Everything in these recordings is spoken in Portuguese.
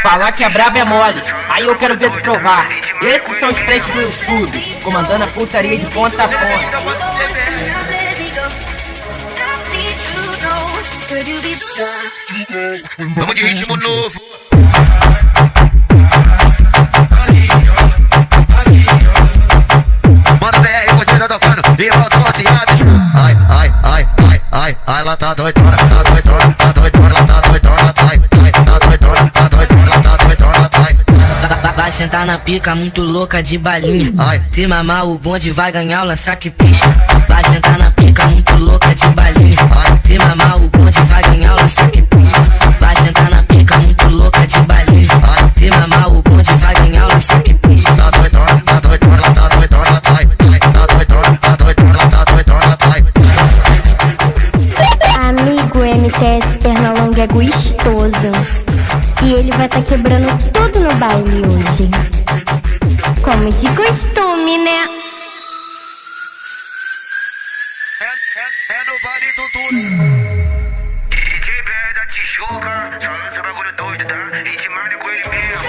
Falar que a braba é mole, aí eu quero ver tu provar. Esses são os frentes do YouTube, comandando a putaria de ponta a ponta. Vamos de ritmo novo. Mano, BR, você tá tocando e voltou ansiados. Ai, ai, ai, ai, ai, ai, lá tá doidona, tá doidona, tá doidona, lá tá doidona, ai, ai, tá doidona, tá doidona, lá tá doidona, ai. Vai sentar na pica muito louca de balinha. Ai. Se mamar o bonde vai ganhar o lança que pisca. Vai sentar na pica muito louca de balinha. Ai. Se mamar o bonde vai ganhar o lança que pisca. Vai sentar na pica muito louca de balinha. Ai. Se mamar o bonde vai ganhar o lança que pisca. Tá doidona, tá doidona, lá tá doidona, ai, ai, tá doidona, tá doidona, lá tá doidona, ai. Amigo, MTS Pernalonga é gostoso. E ele vai tá quebrando tudo no baile hoje. Como de costume, né? É no baile do túnel. DJ Beda Tijuca, só lança bagulho doido, tá? Intimado com ele mesmo.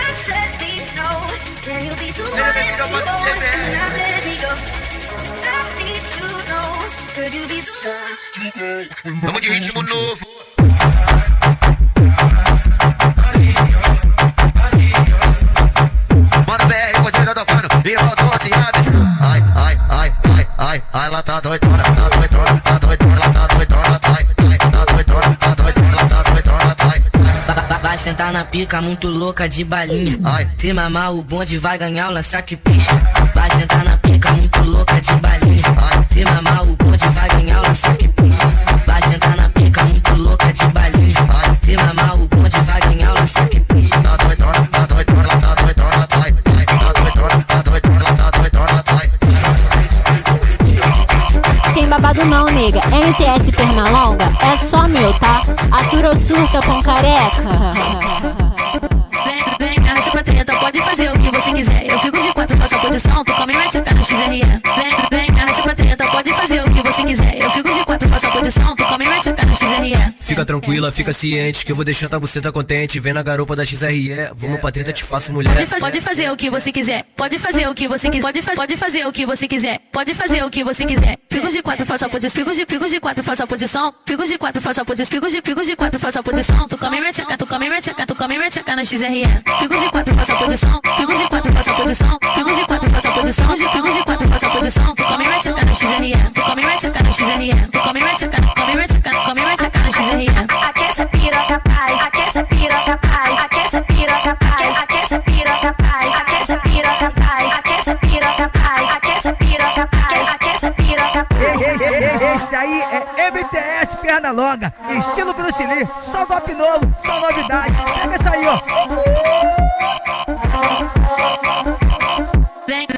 Vamos de ritmo novo. Mano, BR, você tá tocando e voltou ansiados. Ai, ai, ai, ai, ai, ai, lá tá doidona, tá doidona, tá doidona, lá tá doidona, ai, ai, tá doidona, tá doidona, lá tá doidona, ai. Vai sentar na pica muito louca de balinha. Ai. Se mamar o bonde vai ganhar o lança que pisca. Vai sentar na pica muito louca de balinha. Ai. Se mamar o bonde vai ganhar o lança que pisca. Vai sentar na pica muito louca de balinha. Ai. Se mamar o bonde vai ganhar o lança que pisca. Tá doidona, tá doidona, lá tá doidona, ai, ai, tá doidona, tá doidona, lá tá doidona, ai. Tem babado não, nega. MTS Pernalonga é só meu, tá? Atura ou surta com careca. Vem, me arrasta pra treta, pode fazer o que você quiser. Eu fico de quatro, faço a posição, tu come e mete a cara no XRE. Vem, me arrasta pra treta, pode fazer o que você quiser. Eu fico de quatro, faço a posição, tu come e mete a cara no XRE. Fica tranquila, fica ciente que eu vou deixar tua buceta contente. Vem na garupa da XRE, vamos pra treta, te faço mulher. Pode fazer o que você quiser, pode fazer o que você quiser, pode fazer o que você quiser, pode fazer o que você quiser. Fico de quatro, faço a posição, fico de quatro, faço a posição, fico de quatro, faço a posição, fico de quatro, faço a posição. Tu come e mete a cara, tu come e mete a cara, tu come e mete a cara no XRE. Fico de quatro, faço a posição, fico de quatro, faço a posição, fico de quatro, faço a posição, fico de quatro, faço a posição. Tu come e mete a cara no XRE, tu come e mete a cara no XRE, tu come e mete a cara, come e mete a cara, come e mete a cara no XRE. Aquece a piroca paz, aquece a piroca paz, aquece a piroca paz, aquece a piroca paz, aquece a piroca paz, aquece a piroca paz, aquece a piroca paz, aquece a piroca paz. Esse aí é MTS Pernalonga, estilo Bruce Lee, só golpe novo, só novidade. Pega essa aí, ó.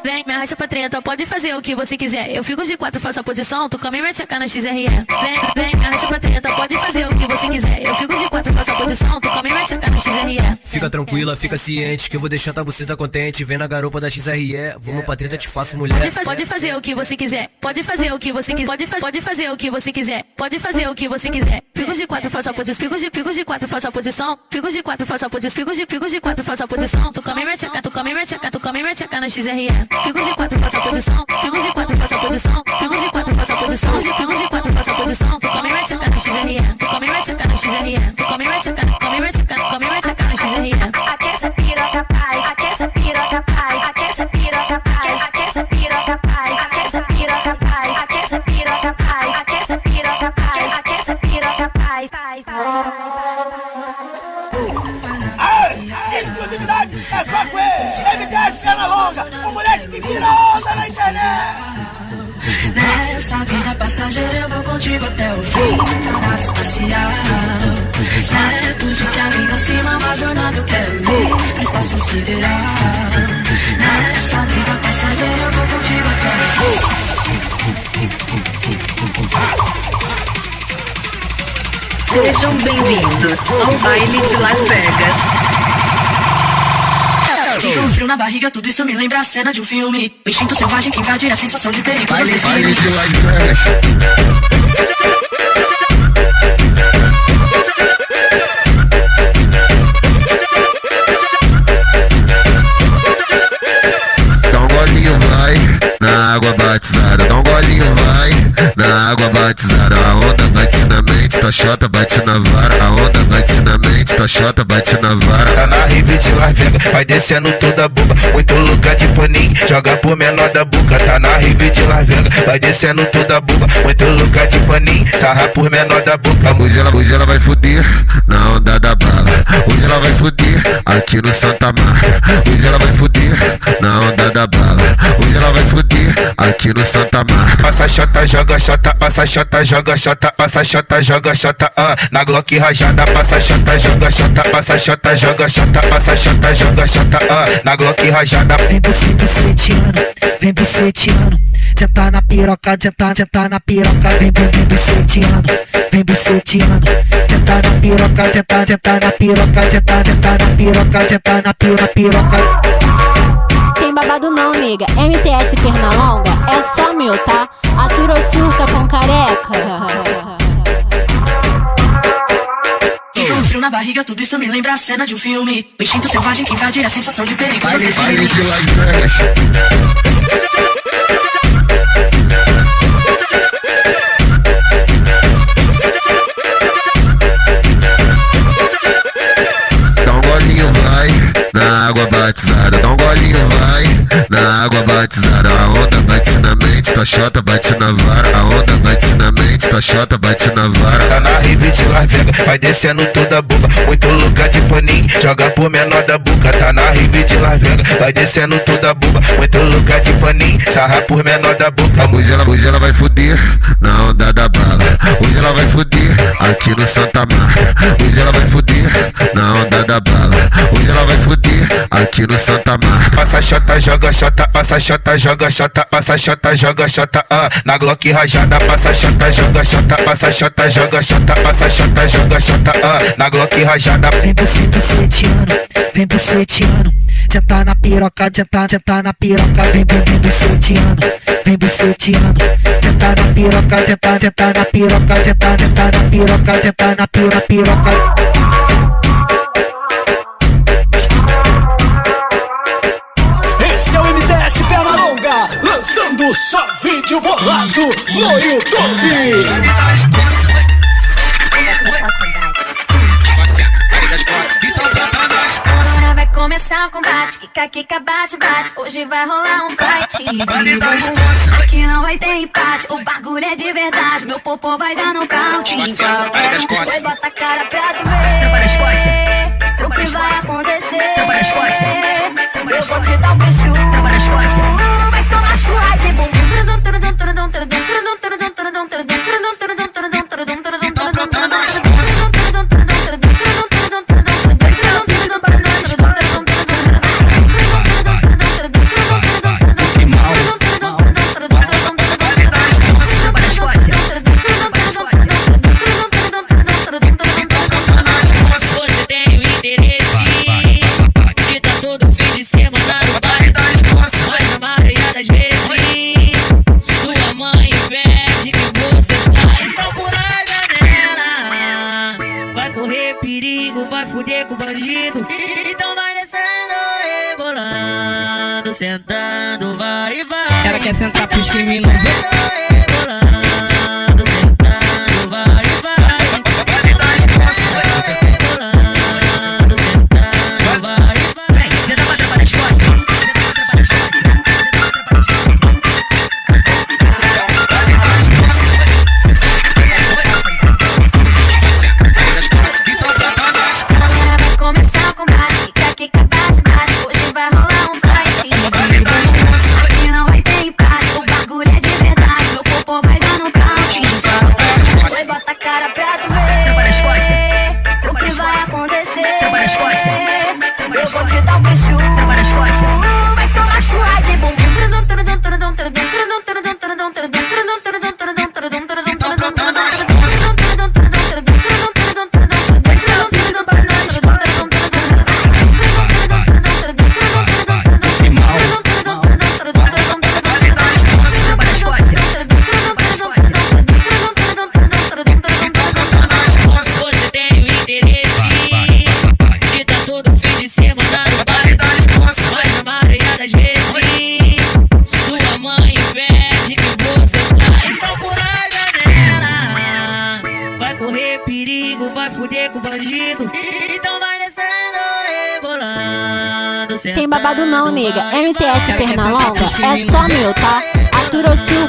Vem, me arrasta pra treta, pode fazer o que você quiser. Eu fico de quatro, faço a posição, tu come e mete a cara no XRE. Vem, me arrasta pra treta, pode fazer o que você quiser. Eu fico de quatro, faço a posição, tu come e mete a cara no XRE. Fica tranquila, fica ciente que eu vou deixar tua buceta contente. Vem na garupa da XRE, vamos pra treta, te faço mulher. Pode fazer o que você quiser, pode fazer o que você quiser, pode fazer o que você quiser, pode fazer o que você quiser. Fico de quatro, faço a posição, fico de quatro, faço a posição, fico de quatro, faço a posição, fico de quatro, faço a posição. Tu come e mete a cara, tu come e mete a cara, tu come e mete a cara no XRE. Fico de quatro, faço a posição, fico de quatro, faço a posição, fico de quatro, faço a posição, fico de quatro, faço a posição. Tu come e mete a cara no XRE, tu come e mete a cara no XRE, tu come e mete a cara, come e mete a cara, come e mete a cara no XRE. Aquece a piroca paz, aquece a piroca paz, aquece a piroca paz, aquece a piroca paz, aquece a piroca paz, aquece a piroca paz, aquece a piroca paz, aquece a piroca paz. Exclusividade é só com ele, MTS Pernalonga, o moleque que vira onda na internet. Nessa vida passageira eu vou contigo até o fim da nave espacial. Certo de que ali acima uma jornada eu quero ir pro espaço sideral. Nessa vida passageira eu vou contigo até o fim. Sejam bem-vindos ao baile de Las Vegas. Fica um frio na barriga, tudo isso me lembra a cena de um filme. O instinto selvagem que invade a sensação de perigo. Baile de Las Vegas. na água batizada. A onda bate na mente, tua chota bate na vara. A onda bate na mente, tua chota bate na vara. Tá na rave de Las Vegas, vai descendo toda boba. Muito louca de paninho, joga pro menor da boca. Tá na rave de Las Vegas, vai descendo toda boba. Muito louca de paninho, sarra por menor da boca. Hoje ela vai fuder na onda da bala. Hoje ela vai fuder aqui no Santa Marta. Hoje ela vai fuder na onda da bala. Hoje ela vai fuder aqui no Santa Marta. Passa chota, joga chota, passa chota, joga chota, passa chota, joga chota, na Glock rajada. Passa chota, joga chota, passa chota, joga chota, passa chota, joga chota, na Glock rajada. Vem buceteando, vem buceteando. Senta na piroca, senta na piroca. Vem buceteando, vem buceteando. Senta na piroca, senta na piroca. Senta na piroca, senta na piroca. Tem babado não, nega. MTS Pernalonga é só meu, tá? Atura ou surta com careca. Um frio na barriga, tudo isso me lembra a cena de um filme. O instinto selvagem que invade a sensação de perigo. Baile de Las Vegas. Dá um golinho, vai, na água batizada. Dá um golinho, vai, na água batizada. A onda bate na mente, tua chota bate na vara. A onda bate na mente, tua chota bate na vara. Tá na rave de Las Vegas, vai descendo toda boba. Muito louca de paninho, joga pro menor da boca. Tá na rave de Las Vegas, vai descendo toda boba. Muito louca de paninho, sarra por menor da boca. Hoje ela vai fuder na onda da bala. Hoje ela vai fuder aqui no Santa Marta. Hoje ela vai fuder na onda da bala. Hoje ela vai fuder aqui no Santa Marta. Passa chota, joga chota, passa chota, joga chota, passa chota, joga chota, na Glock rajada. Passa chota, joga chota, passa chota, joga chota, passa chota, joga chota, na Glock rajada. Vem buceteando, vem buceteando. Senta na piroca, senta na piroca. Vem buceteando, vem buceteando. Senta na piroca, senta na piroca. Senta na piroca, senta na piroca. Esse é o MTS Pernalonga, lançando só vídeo bolado no YouTube. Agora vai começar o combate, kika, bate. Hoje vai rolar um fight. Aqui não vai ter empate, o bagulho é de verdade. Meu popô vai dar nocaute. Vai botar a cara pra tu ver o que vai acontecer. Eu vou te dar um beijo. Vai tomar churra de bumbum. Sentando, vai. Ela quer sentar pros criminosos. Eu vou te dar um beijo. Vai tomar churra de bumbum. Você tem o interesse de tá todo fim de semana no baile das moças. Vai na tu vai fuder com o bandido. Então vai descendo, rebolando. Tem babado não, nega. MTS Pernalonga é só meu, tá? Arthur Ossil